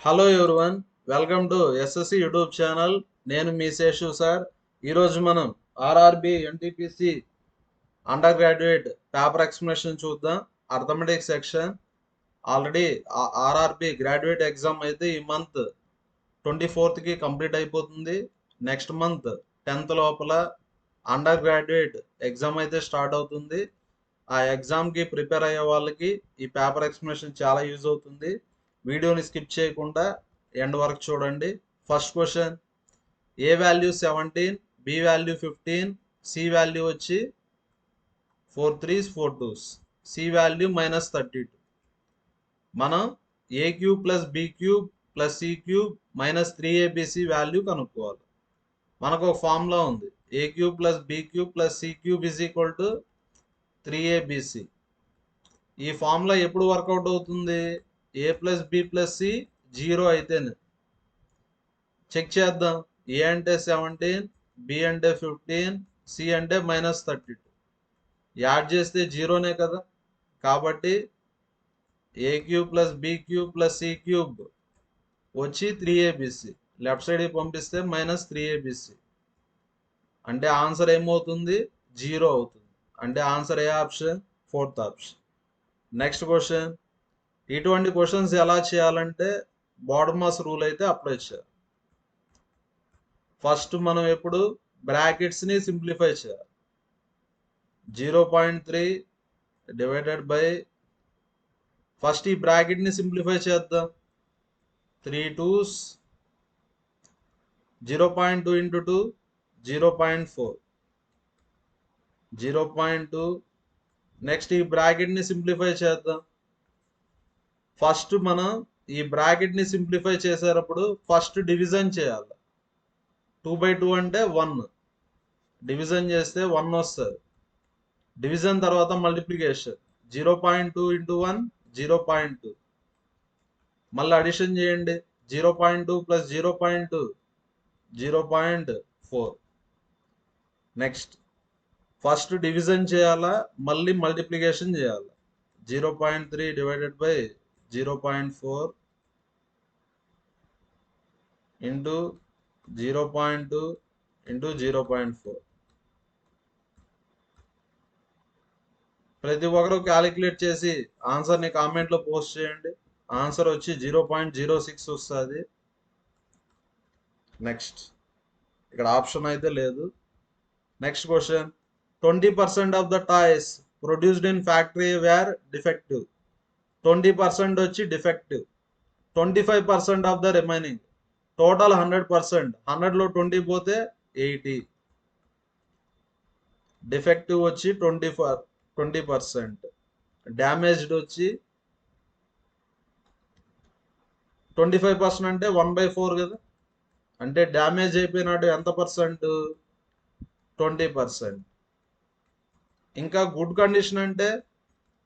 Hello everyone, welcome to SSC YouTube channel. నేను మీ Seshu sir. ఈరోజు మనం RRB NTPC under graduate paper explanation చూద్దాం. Arithmetic section. Already RRB graduate exam అయితే ఈ మంత్ 24కి కంప్లీట్ అయిపోతుంది. నెక్స్ట్ మంత్ 10th లోపల అండర్ గ్రాడ్యుయేట్ ఎగ్జామ్ అయితే స్టార్ట్ అవుతుంది. ఆ ఎగ్జామ్కి ప్రిపేర్ అయ్యే వాళ్ళకి ఈ పేపర్ ఎక్స్ప్లెనేషన్ చాలా యూజ్ అవుతుంది. వీడియోని స్కిప్ చేయకుండా ఎండ్ వరకు చూడండి. First question, A value 17, B value 15, C value వచ్చి 4 3s 4 2s, సి వాల్యూ -32. మనం A cube plus B cube plus C cube minus 3abc value కనుక్కోవాలి. మనకు ఒక ఫార్ములా ఉంది, A cube plus B cube plus C cube is equal to 3abc. ఈ formula ఎప్పుడు work out అవుతుంది? A plus B plus C 0 అయితేనే. Check చేద్దాం. ఏ అంటే 17, బి అంటే 15, సి అంటే -32. యాడ్ చేస్తే 0నే కదా. కాబట్టి A cube plus B cube plus C cube వచ్చి 3abc. లెఫ్ట్ సైడ్ పంపిస్తే -3abc. అంటే ఆన్సర్ ఏమవుతుంది? 0 అవుతుంది. అంటే ఆన్సర్ ఏ option? 4th option. Next question, ఇటువంటి క్వశ్చన్స్ ఎలా చేయాలంటే బాడమాస్ రూల్ అయితే అప్లై చేయాలి. ఫస్ట్ మనం ఎప్పుడు బ్రాకెట్స్ని సింప్లిఫై చేయాలి. 0.3 డివైడెడ్ బై, ఫస్ట్ ఈ బ్రాకెట్ని సింప్లిఫై చేద్దాం. 3 2s, 0.2 ఇంటూ 2 0.4, 0.2. నెక్స్ట్ ఈ బ్రాకెట్ని సింప్లిఫై చేద్దాం. ఫస్ట్ మనం ఈ బ్రాకెట్ని సింప్లిఫై చేసేటప్పుడు ఫస్ట్ డివిజన్ చేయాలి. 2/2 అంటే 1, డివిజన్ చేస్తే 1 వస్తుంది. డివిజన్ తర్వాత మల్టిప్లికేషన్, 0.2 ఇంటూ 1 0.2. మళ్ళీ అడిషన్ చేయండి, 0.2 ప్లస్ 0.2 0.4. నెక్స్ట్ ఫస్ట్ డివిజన్ చేయాలా, మళ్ళీ మల్టిప్లికేషన్ చేయాలి. 0.3 డివైడెడ్ బై 0.4 ఇంటూ 0.2 ఇంటూ 0.4. ప్రతి ఒక్కరు క్యాలిక్యులేట్ చేసి ఆన్సర్ని కామెంట్లో పోస్ట్ చేయండి. ఆన్సర్ వచ్చి 0.06 వస్తుంది. నెక్స్ట్ ఇక్కడ ఆప్షన్ అయితే లేదు. Next question, 20% of the toys produced in factory were defective. 20% వచ్చి defective, 25% of the remaining. Total 100%, 100లో 20 పోతే 80. డిఫెక్టివ్ వచ్చి 20%. డ్యామేజ్డ్ వచ్చి 25% అంటే 1/4 కదా. అంటే డ్యామేజ్ అయిపోయినట్టు ఎంత పర్సెంట్? 20%. ఇంకా గుడ్ కండిషన్ అంటే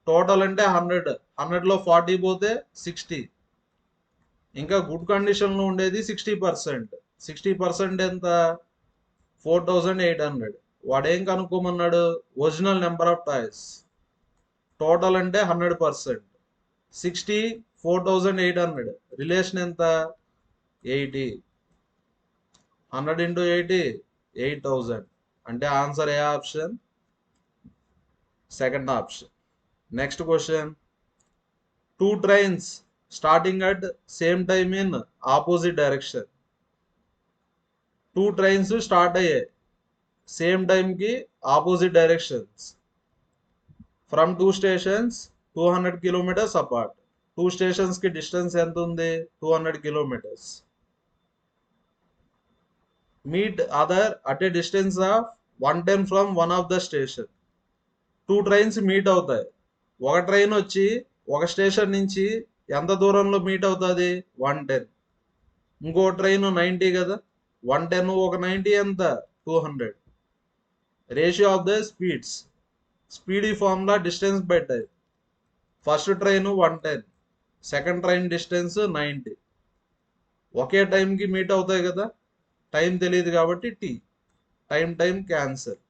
టోటల్ అంటే 100, 100లో 40 పోతే 60. ఇంకా గుడ్ కండిషన్లో ఉండేది 60%. 60% ఎంత? 4800. వాడేం కనుక్కోమన్నాడు? Original number of toys. Total అంటే 100%, 60 4800. రిలేషన్ ఎంత? 80. 100 ఇంటూ 80 8000. అంటే ఆన్సర్ ఏ option? Second option. Next question, 2 trains starting at same time in opposite direction. 2 trains start అయ్యాయి సేమ్ టైంకి opposite directions. From 2 stations 200 kilometers apart. 2 స్టేషన్స్కి డిస్టెన్స్ ఎంత ఉంది? 200 kilometers. Meet other at a distance of 110 from one of the station. 2 trains meet అవుతాయి. ఒక train వచ్చి ఒక station నుంచి ఎంత దూరంలో మీట్ అవుతుంది? 110. ఇంకో ట్రైన్ 90 కదా. 110 ఒక 90 ఎంత? 200. Ratio of the speeds. Speed ఈ formula distance by time. First train 110, second train distance 90. ఒకే టైంకి మీట్ అవుతాయి కదా. టైం తెలియదు కాబట్టి టీ, టైం క్యాన్సల్.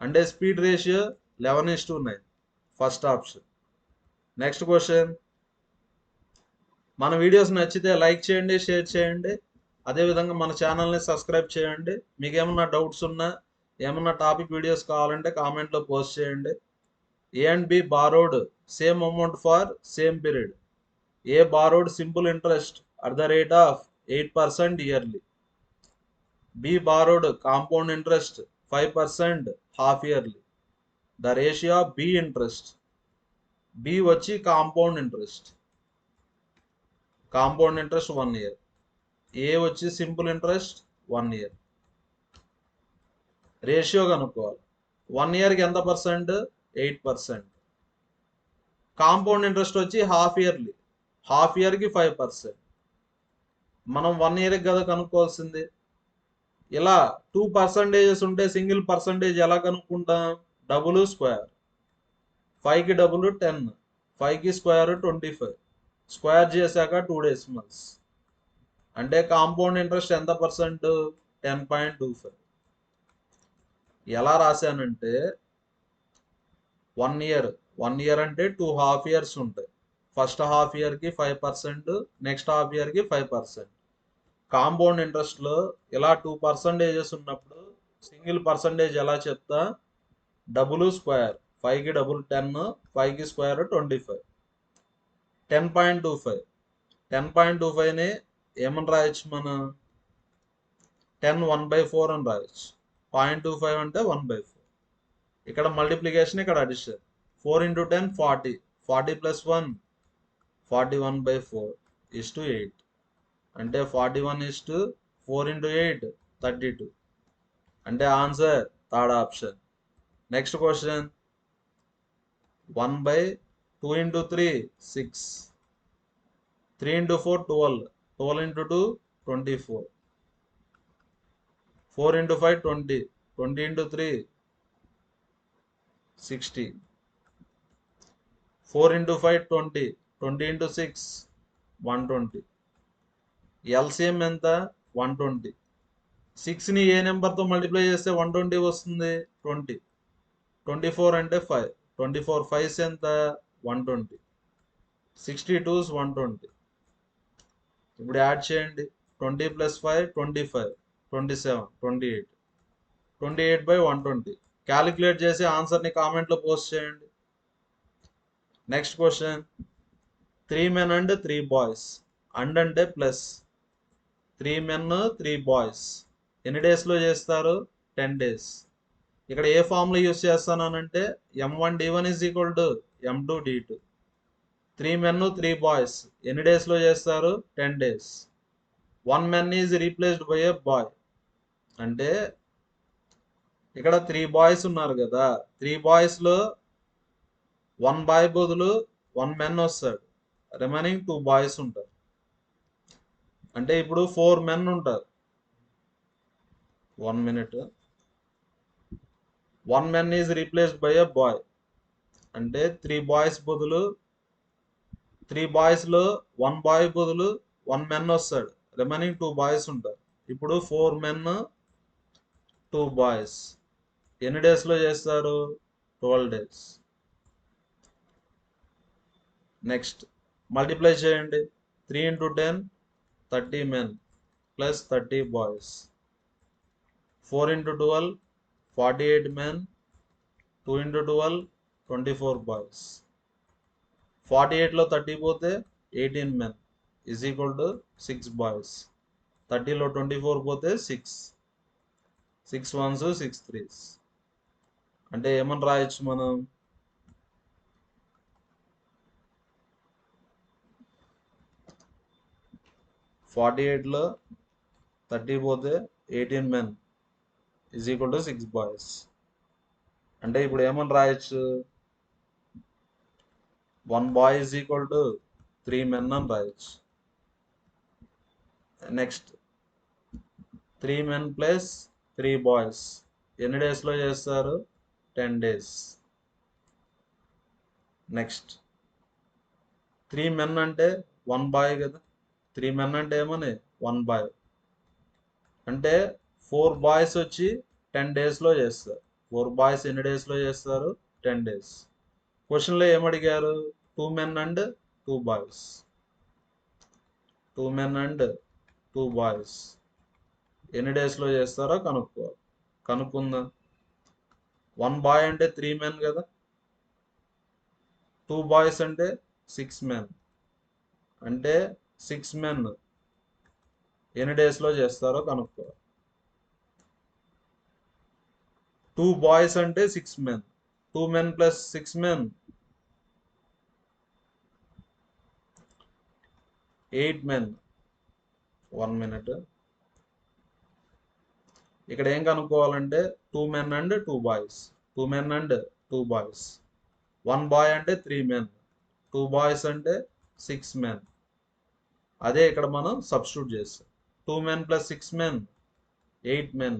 అంటే speed ratio 11:9. First option. Next question, మన వీడియోస్ నచ్చితే లైక్ చేయండి, షేర్ చేయండి. అదేవిధంగా మన ఛానల్ని సబ్స్క్రైబ్ చేయండి. మీకు ఏమన్నా డౌట్స్ ఉన్నా, ఏమన్నా టాపిక్ వీడియోస్ కావాలంటే కామెంట్లో పోస్ట్ చేయండి. A and B borrowed same amount for same period. A borrowed simple interest at the rate of 8% yearly. B borrowed compound interest 5% half yearly. The ratio of B interest. B వచ్చి compound interest 1 year. A వచ్చి simple interest 1 year. Ratio కనుక్కోవాలి. 1 ఇయర్కి ఎంత percent? 8%. Compound interest వచ్చి half yearly. Half ఇయర్కి 5%. మనం 1 ఇయర్కి కదా కనుక్కోవాల్సింది. ఇలా 2% ఉంటే సింగిల్ పర్సంటేజ్ ఎలా కనుక్కుంటాం? Double square. 5కి డబుల్ 10, 5కి స్క్వేర్ 25. స్క్వేర్ చేశాక 2 డెసిమల్స్. అంటే కాంపౌండ్ ఇంట్రెస్ట్ ఎంత పర్సెంట్? 10.25. ఎలా రాశానంటే 1 ఇయర్ అంటే 2 హాఫ్ ఇయర్స్ ఉంటాయి. ఫస్ట్ హాఫ్ ఇయర్కి 5%, నెక్స్ట్ హాఫ్ ఇయర్కి 5%. కాంపౌండ్ ఇంట్రెస్ట్లో ఇలా 2% ఉన్నప్పుడు సింగిల్ పర్సంటేజ్ ఎలా చెప్తా? Double square. 5కి డబుల్ 10, 5కి స్క్వేర్ 25. 10.25. 10.25ని ఏమని రాయొచ్చు మనం? 10 1/4 అని రాయొచ్చు. 0.25 అంటే 1/4. ఇక్కడ మల్టిప్లికేషన్, ఇక్కడ అడిషన్. 4 × 10 40. 40 + 1 41/4 = 8. అంటే 41:4 × 8 32. అంటే answer third option. Next question. 1/2 × 3 6. 3 × 4 12. 12 × 2 24. 4 × 5 20. 20 × 3 60. 4 × 5 20. 20 × 6 120. LCM ఎంత? 120. 6ని ఏ నెంబర్తో మల్టిప్లై చేస్తే 120 వస్తుంది? 20. 24 అంటే 5. 24 5s ఎంత? 120. 62s 120. ఇప్పుడు యాడ్ చేయండి. 20 + 5 25. 27 28. 28/120. క్యాలిక్యులేట్ చేసి ఆన్సర్ని కామెంట్లో పోస్ట్ చేయండి. Next question. 3 men and 3 boys. And అంటే ప్లస్. 3 men 3 boys. ఎన్ని డేస్లో చేస్తారు? 10 days. ఇక్కడ ఏ ఫార్ములా యూస్ చేస్తానంటే M1D1 = M2D2. 3 men 3 boys ఎన్ని డేస్లో చేస్తారు? 10 days. 1 man is replaced by a boy. అంటే ఇక్కడ 3 boys ఉన్నారు కదా, 3 boysలో 1 boy బదులు 1 man వస్తాడు. రిమైనింగ్ 2 boys ఉంటారు. అంటే ఇప్పుడు 4 men ఉంటారు. 1 minute. 1 man is replaced by a boy. అంటే 3 boys బదులు 3 boysలో 1 boy బదులు 1 man వస్తాడు. రిమైనింగ్ 2 boys ఉంటారు. ఇప్పుడు 4 men 2 boys ఎన్ని డేస్లో చేస్తారు? 12 days. నెక్స్ట్ మల్టిప్లై చేయండి. 3 × 10 30 men plus 30 boys. 4 × 12 48 men. 2 × 12 24 boys. 48లో 30 పోతే 18 men = 6 boys. 30లో 24 పోతే 6. 6 1s 6 3s. అంటే ఏమని రాయొచ్చు మనం? 48లో 30 పోతే 18 men = 6 boys. అంటే ఇప్పుడు ఏమని రాయొచ్చు? 1 boy = 3 men అని రాయొచ్చు. నెక్స్ట్ 3 men ప్లస్ 3 boys ఎన్ని డేస్లో చేస్తారు? 10 days. నెక్స్ట్ 3 men అంటే 1 boy కదా. 3 men అంటే ఏమని? 1 boy. అంటే 4 boys వచ్చి 10 daysలో చేస్తారు. 4 boys ఎన్ని డేస్లో చేస్తారు? 10 days. క్వశ్చన్లో ఏమడిగారు? 2 men and 2 boys. 2 men and 2 boys ఎన్ని డేస్లో చేస్తారో కనుక్కుందాం. 1 boy అంటే 3 men కదా, 2 boys అంటే 6 men, అంటే 6 men ఎన్ని డేస్లో చేస్తారో కనుక్కోవాలి. 2 boys అంటే 6 men, 2 men plus 6 men 8 men. 1 minute. ఇక్కడ ఏం కనుక్కోవాలంటే 2 men and 2 boys, 2 men and 2 boys, 1 boy అంటే 3 men, 2 boys అంటే 6 men. అదే ఇక్కడ మనం సబ్స్టిట్యూట్ చేస్తాం. 2 men plus 6 men 8 men.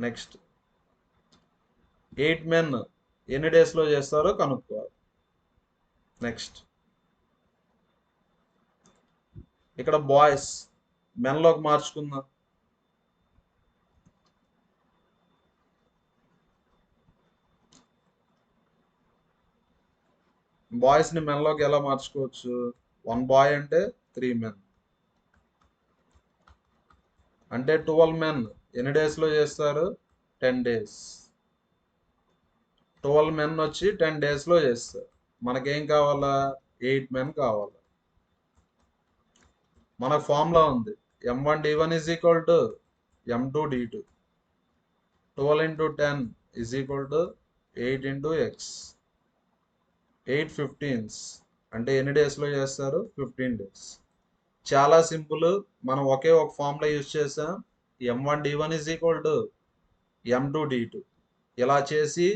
Next 8 men ఎన్ని డేస్లో చేస్తారో కనుక్కోవాలి. నెక్స్ట్ ఇక్కడ బాయ్స్ మెన్లోకి మార్చుకుందాం. బాయ్స్ని మెన్లోకి ఎలా మార్చుకోవచ్చు? 1 boy అంటే 3 men, అంటే 12 men ఎన్ని డేస్లో చేస్తారు? 10 days. 12 men వచ్చి 10 daysలో చేస్తారు. మనకేం కావాలా? 8 men కావాలా. మన ఫార్ములా ఉంది, m1d1 is equal to m2d2, 12 into 10 is equal to 8 into x. 8 15s అంటే ఎన్ని డేస్లో చేస్తారు? 15 days. చాలా సింపుల్. మనం ఒకే ఒక ఫార్ములా యూజ్ చేసాం, m1d1 is equal to m2d2. ఇలా చేసి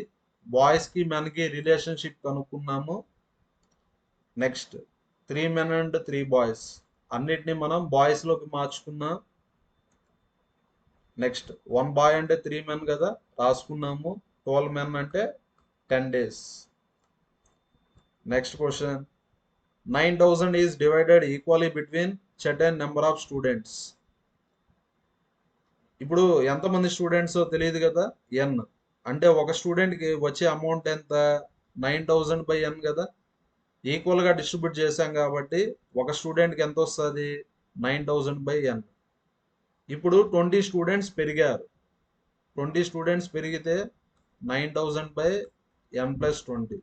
బాయ్స్కి మెన్కి రిలేషన్షిప్ కనుక్కున్నాము. నెక్స్ట్ 3 men and 3 boys అన్నిటిని మనం బాయ్స్లోకి మార్చుకున్నాం. నెక్స్ట్ 1 boy అంటే 3 men కదా, రాసుకున్నాము. 12 men అంటే 10 days. Next question, 9000 is divided equally between certain number of students. ఇప్పుడు ఎంతమంది స్టూడెంట్స్ తెలియదు కదా, n. అంటే ఒక స్టూడెంట్కి వచ్చే అమౌంట్ ఎంత? 9000/n కదా. ఈక్వల్గా డిస్ట్రిబ్యూట్ చేశాం కాబట్టి ఒక స్టూడెంట్కి ఎంత వస్తుంది? 9000/n. ఇప్పుడు 20 స్టూడెంట్స్ పెరిగారు. 20 స్టూడెంట్స్ పెరిగితే 9000/n+20.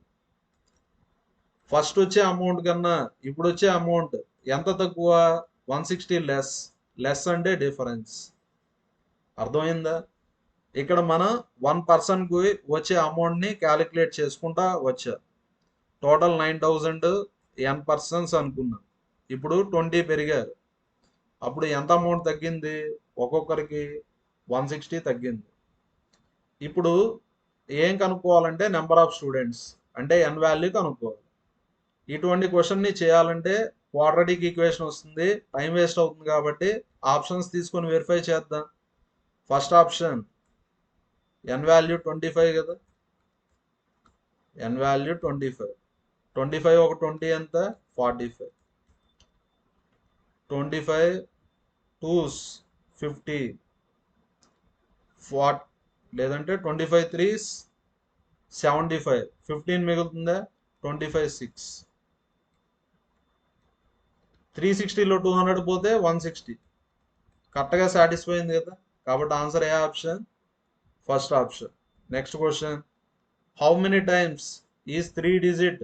ఫస్ట్ వచ్చే అమౌంట్ కన్నా ఇప్పుడు వచ్చే అమౌంట్ ఎంత తక్కువ? 160 లెస్ అంటే డిఫరెన్స్. అర్థమైందా? ఇక్కడ మనం 1 పర్సన్కి వచ్చే అమౌంట్ని క్యాలిక్యులేట్ చేసుకుంటా వచ్చా. టోటల్ 9000 n పర్సన్స్ అనుకున్నాం. ఇప్పుడు 20 పెరిగారు, అప్పుడు ఎంత అమౌంట్ తగ్గింది? ఒక్కొక్కరికి 160 తగ్గింది. ఇప్పుడు ఏం కనుక్కోవాలంటే నెంబర్ ఆఫ్ స్టూడెంట్స్, అంటే n వాల్యూ కనుక్కోవాలి. ఇటువంటి క్వశ్చన్ని చేయాలంటే క్వాడ్రాటిక్ ఈక్వేషన్ వస్తుంది, టైం వేస్ట్ అవుతుంది. కాబట్టి ఆప్షన్స్ తీసుకొని వెరిఫై చేద్దాం. ఫస్ట్ ఆప్షన్ n వాల్యూ 25 కదా, n వాల్యూ 25. 25 ఒక 20 ఎంత? 45. 25 2s 50, 40 లేదంటే 25 3s 75, 15 మిగులుతుందా? 25 6. 360లో 200 పోతే 160. కరెక్ట్గా సాటిస్ఫై అయింది కదా. కాబట్టి ఆన్సర్ ఏ option? First option. Next question, how many times is 3 digit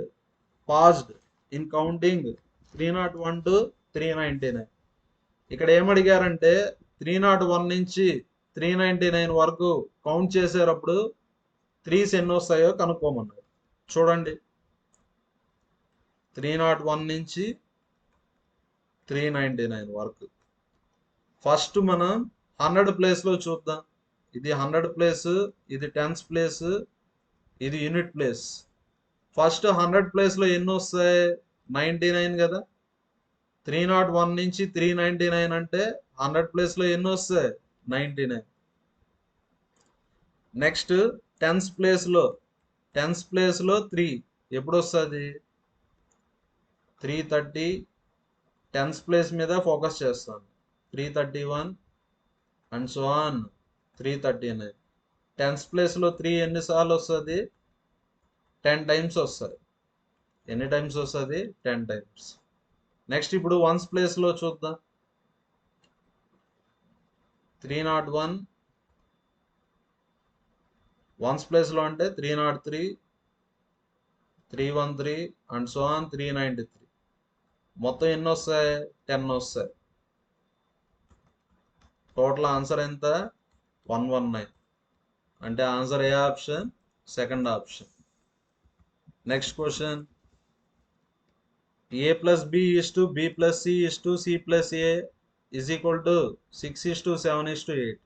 passed in counting 301 to 399. ఇక్కడ ఏమడిగారంటే 301 నుంచి 399 వరకు కౌంట్ చేసేటప్పుడు 3s ఎన్ని వస్తాయో కనుక్కోమన్నారు. చూడండి, 301 నుంచి 399 వరకు. ఫస్ట్ మనం 100 ప్లేస్లో చూద్దాం. ఇది 100 ప్లేస్, ఇది 10s ప్లేస్, ఇది యూనిట్ ప్లేస్. ఫస్ట్ 100 ప్లేస్లో ఎన్ని వస్తాయి? 99 కదా. 301 నుంచి 399 అంటే 100 ప్లేస్లో ఎన్ని వస్తాయి? 99. నెక్స్ట్ 10s ప్లేస్లో 3 ఎప్పుడు వస్తుంది? 330. 10s ప్లేస్ మీద ఫోకస్ చేస్తాను. 331 అండ్ సో ఆన్ 339. 10s ప్లేస్లో 3 ఎన్నిసార్లు వస్తుంది? 10 times వస్తుంది. ఎన్ని టైమ్స్ వస్తుంది? 10 టైమ్స్. నెక్స్ట్ ఇప్పుడు వన్స్ ప్లేస్లో చూద్దాం. 301 వన్స్ ప్లేస్లో అంటే 303, 313 అండ్ సో ఆన్ 393. మొత్తం ఎన్ని వస్తాయి? 10 వస్తాయి. టోటల్ ఆన్సర్ ఎంత? 119. అంటే ఆన్సర్ ఏ option? Second option. Next question. a plus b is to b plus c is to c plus a is equal to 6 is to 7 is to 8.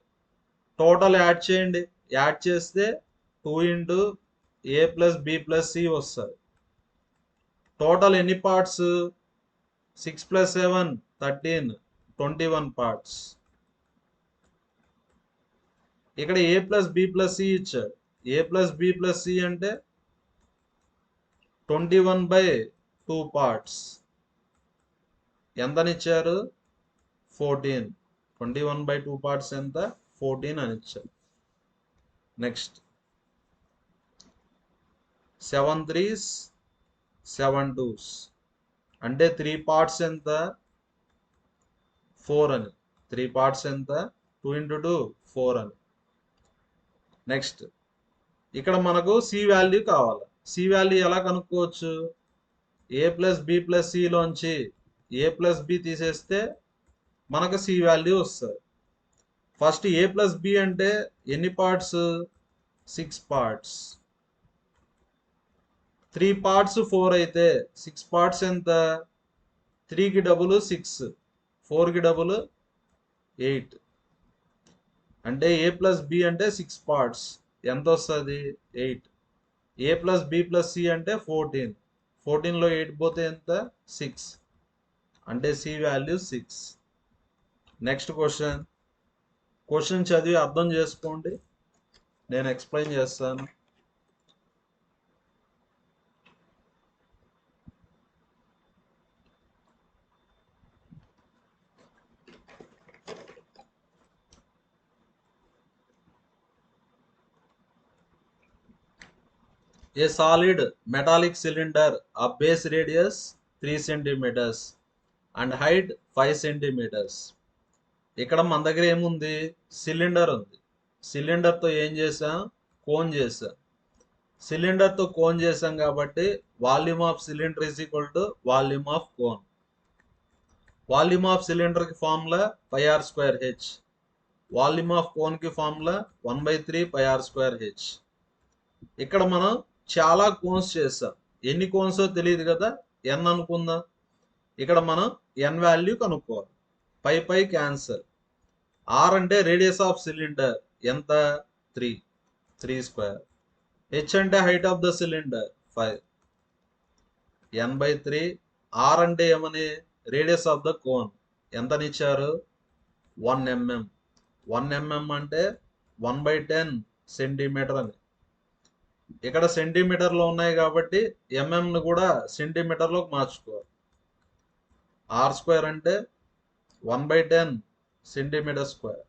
Total add చేయండి. Add చేస్తే 2 into a plus b plus c వస్తుంది. Total ఎన్ని parts? 6 plus 7 13, 21 parts. ఇక్కడ a plus b plus c ఇచ్చాడు. a plus b plus c అంటే 21/2 parts. ఎంతనిచ్చారు? 14. 21/2 parts ఎంత? 14 అని ఇచ్చారు. నెక్స్ట్ 7 3s 7 2s అంటే 3 పార్ట్స్ ఎంత? 4 అని. 3 పార్ట్స్ ఎంత? 2 ఇంటూ 2 4 అని. నెక్స్ట్ ఇక్కడ మనకు సి వాల్యూ కావాలి. సి వాల్యూ ఎలా కనుక్కోవచ్చు? ఏ ప్లస్ బి ప్లస్ సిలోంచి ఏ ప్లస్ బి తీసేస్తే మనకు సి వాల్యూ వస్తుంది. ఫస్ట్ ఏ ప్లస్ బి అంటే ఎన్ని పార్ట్స్? 6 పార్ట్స్. 3 పార్ట్స్ 4 అయితే 6 పార్ట్స్ ఎంత? 3కి డబుల్ 6, 4కి డబుల్ 8. అంటే ఏ ప్లస్ బి అంటే 6 పార్ట్స్. ఎంత వస్తుంది? 8. A plus B plus C అంటే 14. 14లో 8 పోతే ఎంత? 6. అంటే C value 6. Next question. Question చదివి అర్థం చేసుకోండి, నేను ఎక్స్ప్లెయిన్ చేస్తాను. A solid metallic cylinder of base radius 3 centimeters and height 5 centimeters. ఇక్కడ మన దగ్గర ఏముంది? సిలిండర్ ఉంది. సిలిండర్తో ఏం చేసాం? కోన్ చేసాం. సిలిండర్తో కోన్ చేసాం కాబట్టి volume of cylinder is equal to volume of cone. Volume of సిలిండర్కి ఫార్ములా πr²h. వాల్యూమ్ ఆఫ్ కోన్కి ఫార్ములా 1/3 πr²h. ఇక్కడ మనం చాలా కోన్స్ చేస్తాం. ఎన్ని కోన్స్ తెలియదు కదా, ఎన్ అనుకుందాం. ఇక్కడ మనం ఎన్ వాల్యూ కనుక్కోవాలి. Pi cancel. ఆర్ అంటే రేడియస్ ఆఫ్ సిలిండర్ ఎంత? 3 స్క్వేర్. హెచ్ అంటే height of the cylinder 5. n/3. R అంటే ఏమని? Radius of the cone. ఎంతనిచ్చారు? 1 mm. 1 mm అంటే 1/10 సెంటీమీటర్ అని. ఇక్కడ సెంటీమీటర్లో ఉన్నాయి కాబట్టి ఎంఎంను కూడా సెంటీమీటర్లోకి మార్చుకోవాలి. r² అంటే 1/10 సెంటీమీటర్ స్క్వేర్.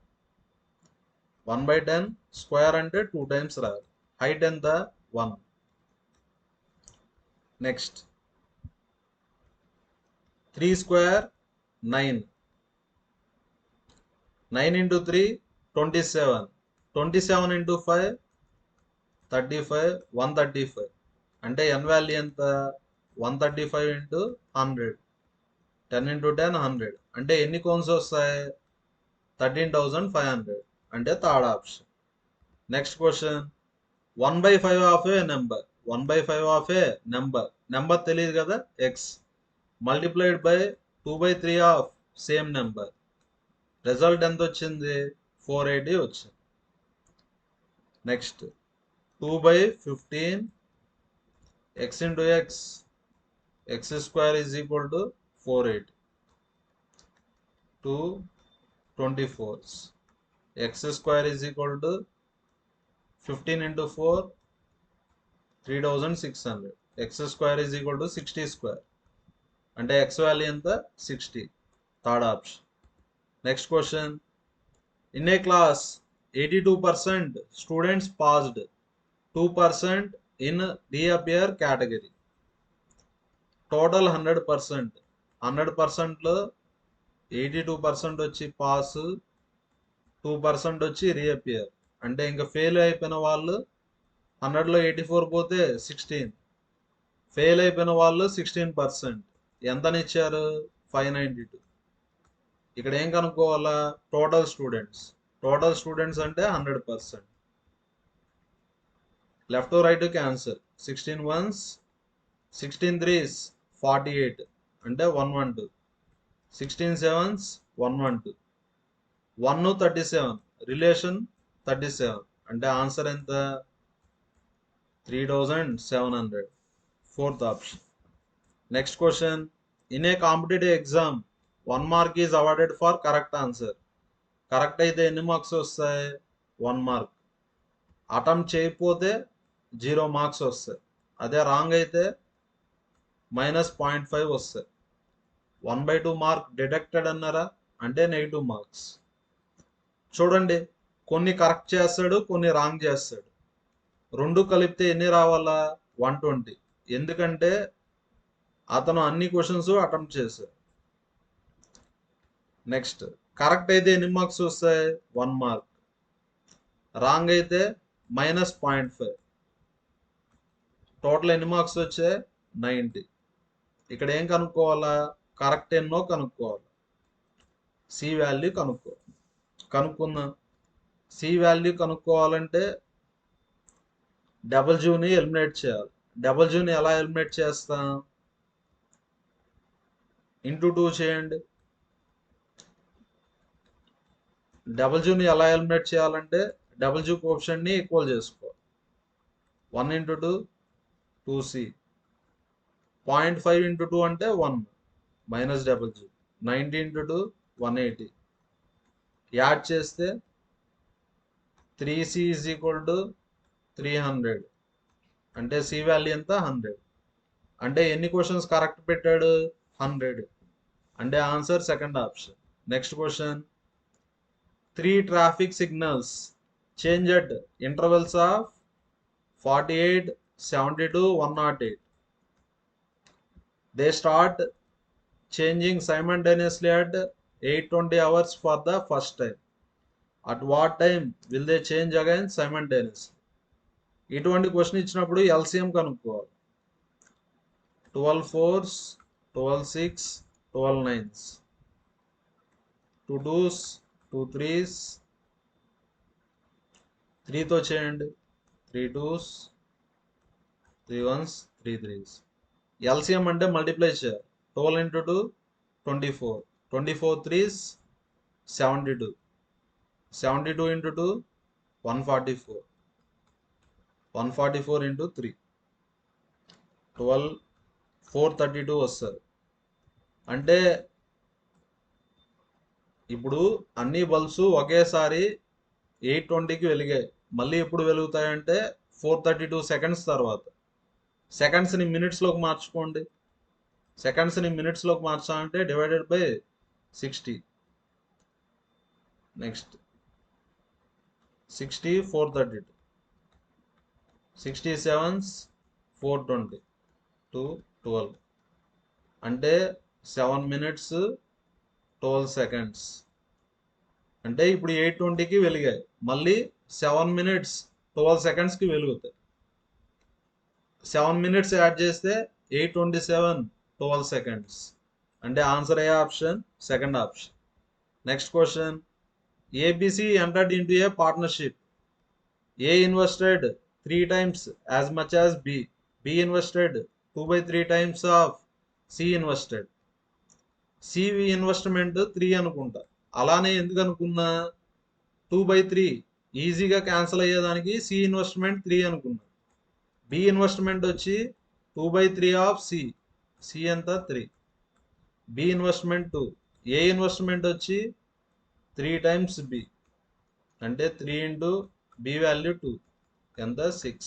1/10 స్క్వేర్ అంటే 2 టైమ్స్ రాదు. హైట్ ఎంత? 1. Next 3 square 9. 9 ఇంటూ 3 27. 27 ఇంటూ 5 35. 135. అంటే ఎన్ వాల్యూ ఎంత? 135 ఇంటూ 100. 10 ఇంటూ 10 100. అంటే ఎన్ని కోన్స్ వస్తాయి? 13,500. అంటే third option. Next question. 1/5 of A number. 1/5 of A number. Number తెలియదు కదా, X. Multiplied by 2/3 of same number. Result ఎంత వచ్చింది? 480 వచ్చింది. Next 2/15 x into x. x square is equal to 480. 2 24s. x square is equal to 15 into 4 3600. x square is equal to 60 square. అంటే x value ఎంత? 60. Third option. Next question. In a class 82% students passed, 2% in reappear category. Total 100%. 100%లో 82% వచ్చి pass, 2% వచ్చి reappear. అంటే ఇంకా fail అయిపోయిన వాళ్ళు 100లో 84 పోతే 16. Fail అయిపోయిన వాళ్ళు 16%. ఎంతనిచ్చారు? 592. ఇక్కడ ఏం కనుక్కోవాలా? Total students. టోటల్ స్టూడెంట్స్ అంటే 100%. Left right cancer. 16 1s, 16 3s 48 అంటే 112. 16 7s 112. 1 37 రిలేషన్ 37 అంటే ఆన్సర్ ఎంత? 3700. Fourth option. Next question. In a competitive exam 1 mark is awarded for correct answer. Correct అయితే ఎన్ని మార్క్స్ వస్తాయి? 1 mark. అటెంప్ట్ చేయకపోతే 0 marks వస్తాయి. అదే రాంగ్ అయితే -0.5 వస్తాయి. 1/2 మార్క్ డిడక్టెడ్ అన్నారా అంటే నెగిటివ్ మార్క్స్. చూడండి, కొన్ని కరెక్ట్ చేస్తాడు, కొన్ని రాంగ్ చేస్తాడు. రెండు కలిపితే ఎన్ని రావాలా? 120. ఎందుకంటే అతను అన్ని క్వశ్చన్స్ అటెంప్ట్ చేశాడు. నెక్స్ట్, కరెక్ట్ అయితే ఎన్ని మార్క్స్ వస్తాయి? 1 mark. రాంగ్ అయితే -0.5. టోటల్ ఎన్ని మార్క్స్ వచ్చాయి? 90. ఇక్కడ ఏం కనుక్కోవాలా? కరెక్ట్ ఎన్నో కనుక్కోవాలి. సి వాల్యూ కనుక్కుందాం. సి వాల్యూ కనుక్కోవాలంటే డబుల్యూని ఎలిమినేట్ చేయాలి. డబుల్యూని ఎలా ఎలిమినేట్ చేస్తాం? ఇంటూ 2 చేయండి. డబుల్యూని ఎలా ఎలిమినేట్ చేయాలంటే డబుల్యూ కోఎఫిషియంట్ని ఈక్వల్ చేసుకోవాలి. 1 × 2 2c. 0.5 × 2 అంటే 1 -W. 90 × 2 180. యాడ్ చేస్తే 3c = 300. అంటే సి వాల్యూ ఎంత? 100. అంటే ఎన్ని క్వశ్చన్స్ కరెక్ట్ పెట్టాడు? 100. అంటే answer second option. Next question. 3 traffic signals change at intervals of 48, 72, 108. They start changing simultaneously at 8:20 hours for the first time. At what time will they change again simultaneously? ఇటువంటి question ఇచ్చినప్పుడు LCM కనుక్కోవాలి. 12 4s, 12 6, 12 9s, 2 2s, 2 3s, 3తో చేయండి. 3 2s, 3 1s, 3 3s. LCM అంటే multiply చేయాలి. 12 × 2 24. 24 3s 72. 72 × 2 144. 144 × 3 12 432 వస్తుంది. అంటే ఇప్పుడు అన్ని బల్బ్స్ ఒకేసారి 8:20కి వెలిగాయి. మళ్ళీ ఎప్పుడు వెలుగుతాయంటే 432 సెకండ్స్ తర్వాత. సెకండ్స్ని మినిట్స్లోకి మార్చుకోండి. సెకండ్స్ని మినిట్స్లోకి మార్చాలంటే divided by 60. Next 60 432. 60 7s 420 to 12. అంటే 7 minutes 12 seconds. అంటే ఇప్పుడు 8:20కి వెలిగాయి. మళ్ళీ 7 minutes 12 secondsకి వెలుగుతాయి. 7 minutes యాడ్ చేస్తే 8:27 12 seconds. అంటే ఆన్సర్ ఏ option? Second option. Next question. A B C entered into a partnership. A invested 3 times as much as B. B invested 2/3 times of C invested. C investment 3 అనుకుంటా. అలానే ఎందుకు అనుకున్నా? 2/3 ఈజీగా క్యాన్సిల్ అయ్యేదానికి C ఇన్వెస్ట్మెంట్ 3 అనుకున్నా. B ఇన్వెస్ట్మెంట్ వచ్చి 2/3 of C. C ఎంత? 3. B investment 2. A investment వచ్చి 3 times B. అంటే 3 × B వాల్యూ 2 ఎంత? 6.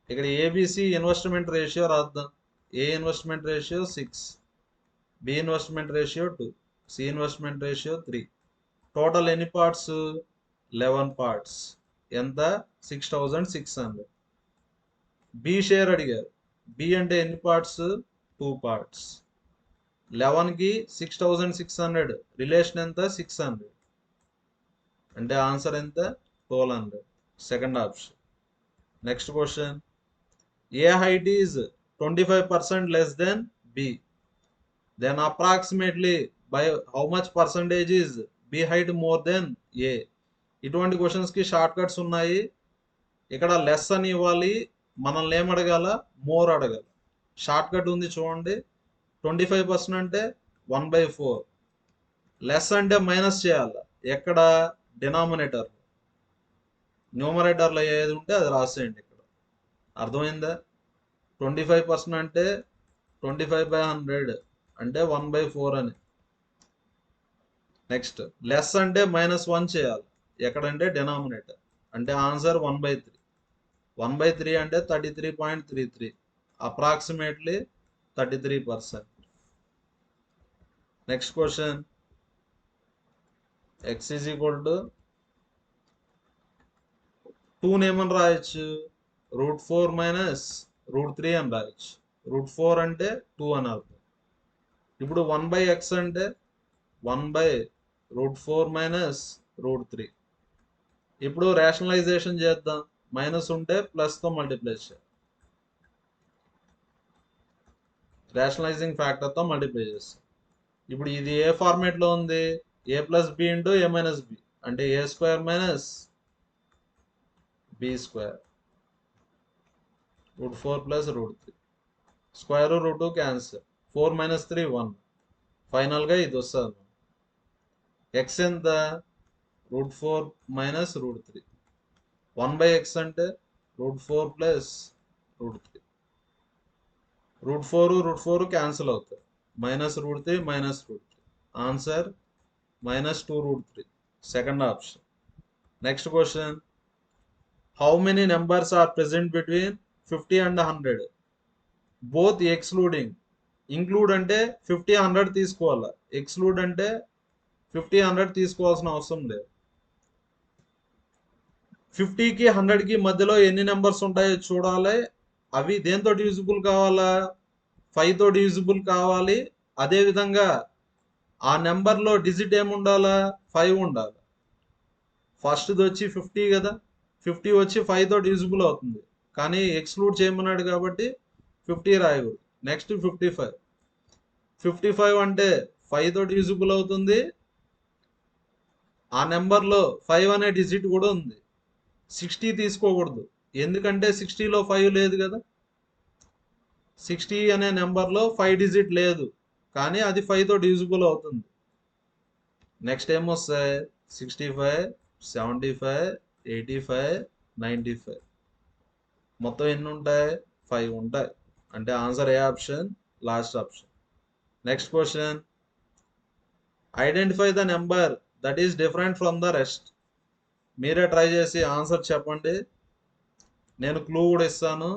ఇక్కడ ఏబిసి ఇన్వెస్ట్మెంట్ రేషియో రాద్దాం. A investment ratio 6, B investment ratio 2, C investment ratio 3. Total ఎన్ని పార్ట్స్? 11 పార్ట్స్. ఎంత? 6600. బి షేర్ అడిగారు. బి అంటే ఎన్ని పార్ట్స్? 2 పార్ట్స్. 11కి 6600 రిలేషన్ ఎంత? 600 అంటే ఆన్సర్ ఎంత? 1200. Second option. Next question. A height is 25% less than B, then approximately by how much percentage is B height more than A? ఇటువంటి questions కి short cuts ఉన్నాయి. ఇక్కడ లెస్ అని ఇవ్వాలి, మనల్ని ఏం అడగాల? మోర్ అడగాలి. షార్ట్ కట్ ఉంది చూడండి. 25% అంటే 1/4. లెస్ అంటే మైనస్ చేయాలి. ఎక్కడ? డినామినేటర్. న్యూమరేటర్లో ఏది ఉంటే అది రాసేయండి. ఇక్కడ అర్థమైందా? 25% అంటే 25/100 అంటే 1/4 అని. నెక్స్ట్ లెస్ అంటే -1 చేయాలి. ఎక్కడంటే డినామినేటర్. అంటే ఆన్సర్ 1/3. 1/3 అంటే 33.33. Approximately 33%. Next question. x is equal to 2 ఏమని రాయొచ్చు? √4 - √3 అని రాయొచ్చు. √4 అంటే 2 అని అర్థం. ఇప్పుడు 1/x అంటే 1/√4 - √3. ఇప్పుడు రేషనలైజేషన్ చేద్దాం. మైనస్ ఉంటే ప్లస్తో మల్టిప్లై చేయాలి. రేషనలైజింగ్ ఫ్యాక్టర్తో మల్టిప్లై చేస్తాం. ఇప్పుడు ఇది ఏ ఫార్మేట్లో ఉంది? a + b × a - b అంటే a² - b². √4 + √3. Square root cancel. 4 - 3 1. ఫైనల్గా ఇది వస్తుంది. ఎక్స్ ఎంత? √4 - √3. 1/x అంటే √4 + √3. √4 క్యాన్సిల్ అవుతాయి. -√3 - √3. Answer -2√3. Second option. Next question. How many numbers are present between 50 and 100? Both excluding. Include అంటే 50 100 తీసుకోవాలి. ఎక్స్క్లూడ్ అంటే 50 100 తీసుకోవాల్సిన అవసరం లేదు. 50కి 100కి మధ్యలో ఎన్ని నెంబర్స్ ఉంటాయో చూడాలి. అవి దేంతో డివిజిబుల్ కావాలా? 5తో డివిజిబుల్ కావాలి. అదేవిధంగా ఆ నెంబర్లో డిజిట్ ఏముండాలా? 5 ఉండాలి. ఫస్ట్ది వచ్చి 50 కదా, 50 వచ్చి 5తో డివిజిబుల్ అవుతుంది. కానీ ఎక్స్క్లూడ్ చేయమన్నాడు కాబట్టి 50 రాయకూడదు. నెక్స్ట్ 55. 55 అంటే 5తో డివిజిబుల్ అవుతుంది. ఆ నెంబర్లో 5 అనే డిజిట్ కూడా ఉంది. 60 తీసుకోకూడదు, ఎందుకంటే 60లో 5 లేదు కదా. 60 అనే నెంబర్లో 5 డిజిట్ లేదు, కానీ అది 5తో డివిజిబుల్ అవుతుంది. నెక్స్ట్ ఏమొస్తాయి? 65, 75, 85, 95. మొత్తం ఎన్ని ఉంటాయి? 5 ఉంటాయి. అంటే ఆన్సర్ ఏ option? Last option. Next question. Identify the number that is different from the rest. మీరే ట్రై చేసి ఆన్సర్ చెప్పండి. నేను క్లూ కూడా ఇస్తాను.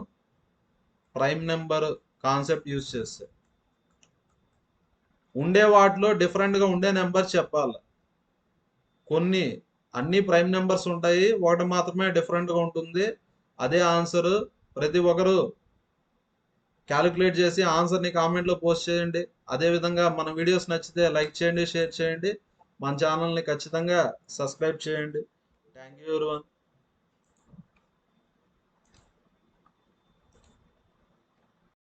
ప్రైమ్ నెంబర్ కాన్సెప్ట్ యూజ్ చేస్తే ఉండే వాటిలో డిఫరెంట్గా ఉండే నెంబర్ చెప్పాలి. అన్ని ప్రైమ్ నెంబర్స్ ఉంటాయి, ఒకటి మాత్రమే డిఫరెంట్గా ఉంటుంది. అదే ఆన్సర్. ప్రతి ఒక్కరు క్యాలిక్యులేట్ చేసి ఆన్సర్ని కామెంట్లో పోస్ట్ చేయండి. అదేవిధంగా మన వీడియోస్ నచ్చితే లైక్ చేయండి, షేర్ చేయండి. మన ఛానల్ని ఖచ్చితంగా సబ్స్క్రైబ్ చేయండి. Thank you everyone.